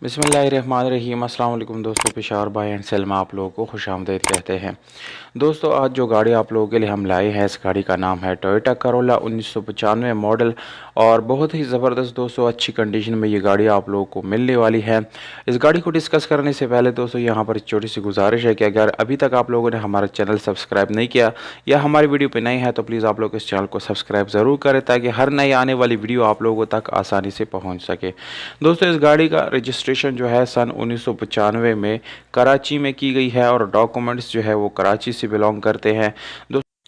बिस्मिल्लाहिर्रहमानिर्रहीम। अस्सलाम वालेकुम दोस्तों, पेशावर बाय एंड सेल में आप लोगों को खुशामदीद कहते हैं। दोस्तों, आज जो गाड़ी आप लोगों के लिए हम लाए हैं, इस गाड़ी का नाम है टोयोटा करोला 1995 मॉडल। और बहुत ही ज़बरदस्त दोस्तों, अच्छी कंडीशन में ये गाड़ी आप लोगों को मिलने वाली है। इस गाड़ी को डिस्कस करने से पहले दोस्तों, यहाँ पर एक छोटी सी गुजारिश है कि अगर अभी तक आप लोगों ने हमारा चैनल सब्सक्राइब नहीं किया या हमारी वीडियो पर नए हैं तो प्लीज़ आप लोग इस चैनल को सब्सक्राइब ज़रूर करें, ताकि हर नई आने वाली वीडियो आप लोगों तक आसानी से पहुँच सके। दोस्तों, इस गाड़ी का रजिस्ट्रेशन जो है सन 1995 में कराची में की गई है और डॉक्यूमेंट्स जो है वो कराची से बिलोंग करते हैं।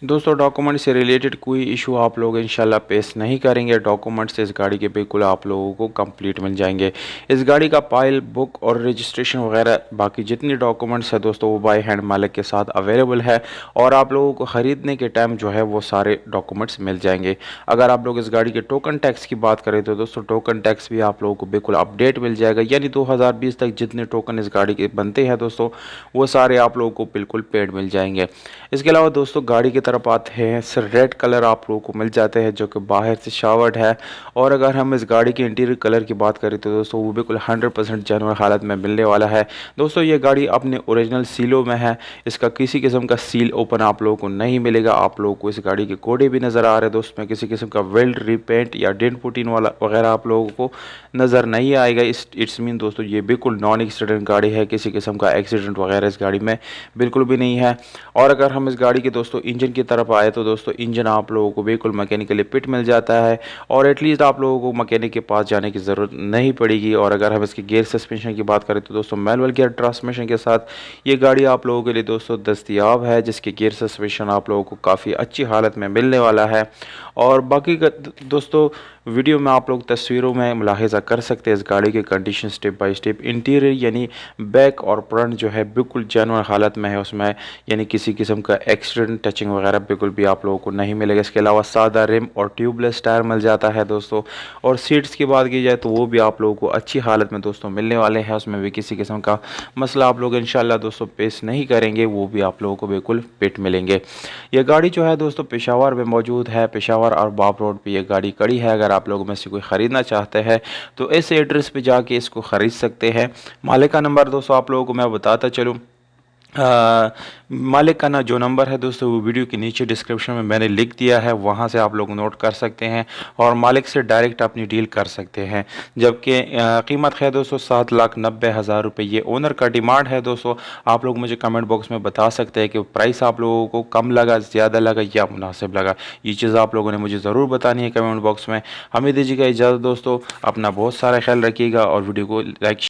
दोस्तों, डॉक्यूमेंट से रिलेटेड कोई इशू आप लोग इंशाल्लाह पेश नहीं करेंगे। डॉक्यूमेंट्स इस गाड़ी के बिल्कुल आप लोगों को कंप्लीट मिल जाएंगे। इस गाड़ी का पाइल बुक और रजिस्ट्रेशन वगैरह बाकी जितनी डॉक्यूमेंट्स है दोस्तों, वो बाय हैंड मालिक के साथ अवेलेबल है और आप लोगों को ख़रीदने के टाइम जो है वो सारे डॉक्यूमेंट्स मिल जाएंगे। अगर आप लोग इस गाड़ी के टोकन टैक्स की बात करें तो दोस्तों, टोकन टैक्स भी आप लोगों को बिल्कुल अपडेट मिल जाएगा, यानी 2020 तक जितने टोकन इस गाड़ी के बनते हैं दोस्तों, वो सारे आप लोगों को बिल्कुल पेड मिल जाएंगे। इसके अलावा दोस्तों, गाड़ी की तरफ आते हैं, सर रेड कलर आप लोगों को मिल जाते हैं जो कि बाहर से शावर्ड है। और अगर हम इस गाड़ी के इंटीरियर कलर की बात करें तो दोस्तों, वो बिल्कुल 100% जेन्युइन हालत में मिलने वाला है। दोस्तों, ये गाड़ी अपने ओरिजिनल सीलों में है, इसका किसी किस्म का सील ओपन आप लोगों को नहीं मिलेगा। आप लोगों को इस गाड़ी के कोडे भी नज़र आ रहे हैं दोस्तों, में किसी किस्म का वेल्ड रिपेंट या डेंट पुटिन वाला वगैरह आप लोगों को नज़र नहीं आएगा। इट्स मीन दोस्तों, ये बिल्कुल नॉन एक्सीडेंट गाड़ी है, किसी किस्म का एक्सीडेंट वगैरह इस गाड़ी में बिल्कुल भी नहीं है। और अगर हम इस गाड़ी के दोस्तों इंजन की तरफ आए तो दोस्तों, इंजन आप लोगों को बिल्कुल मैकेनिकली फिट मिल जाता है और एटलीस्ट आप लोगों को मैकेनिक के पास जाने की ज़रूरत नहीं पड़ेगी। और अगर हम इसके गियर सस्पेंशन की बात करें तो दोस्तों, मैनुअल गियर ट्रांसमिशन के साथ ये गाड़ी आप लोगों के लिए दोस्तों दस्तयाब है, जिसके गियर सस्पेंशन आप लोगों को काफ़ी अच्छी हालत में मिलने वाला है। और बाकी दोस्तों, वीडियो में आप लोग तस्वीरों में मुलाहिजा कर सकते हैं इस गाड़ी की condition step by step. Interior यानी बैक और फ्रंट जो है बिल्कुल जेन्युइन हालत में है उसमें, यानी किसी किस्म का एक्सीडेंट टचिंग वगैरह बिल्कुल भी आप लोगों को नहीं मिलेगा। इसके अलावा सादा रिम और ट्यूबलेस टायर मिल जाता है दोस्तों। और सीट्स की बात की जाए तो वो भी आप लोगों को अच्छी हालत में दोस्तों मिलने वाले हैं, उसमें भी किसी किस्म का मसला आप लोग इंशाल्लाह दोस्तों पेश नहीं करेंगे, वो भी आप लोगों को बिल्कुल फिट मिलेंगे। ये गाड़ी जो है दोस्तों पेशावर में मौजूद है, पेशावर और बाब रोड पर यह गाड़ी खड़ी है। अगर आप लोगों में से कोई ख़रीदना चाहते हैं तो इस एड्रेस पे जाके इसको ख़रीद सकते हैं। मालिक का नंबर दोस्तों आप लोगों को मैं बताता चलूँ। मालिक का ना जो नंबर है दोस्तों, वो वीडियो के नीचे डिस्क्रिप्शन में मैंने लिख दिया है, वहाँ से आप लोग नोट कर सकते हैं और मालिक से डायरेक्ट अपनी डील कर सकते हैं। जबकि कीमत है दोस्तों 7,90,000 रुपये। ये ओनर का डिमांड है दोस्तों। आप लोग मुझे कमेंट बॉक्स में बता सकते हैं कि प्राइस आप लोगों को कम लगा, ज़्यादा लगा या मुनासिब लगा। ये चीज़ आप लोगों ने मुझे ज़रूर बतानी है कमेंट बॉक्स में। हमें दीजिएगा इजाज़त दोस्तों, अपना बहुत सारा ख्याल रखिएगा और वीडियो को लाइक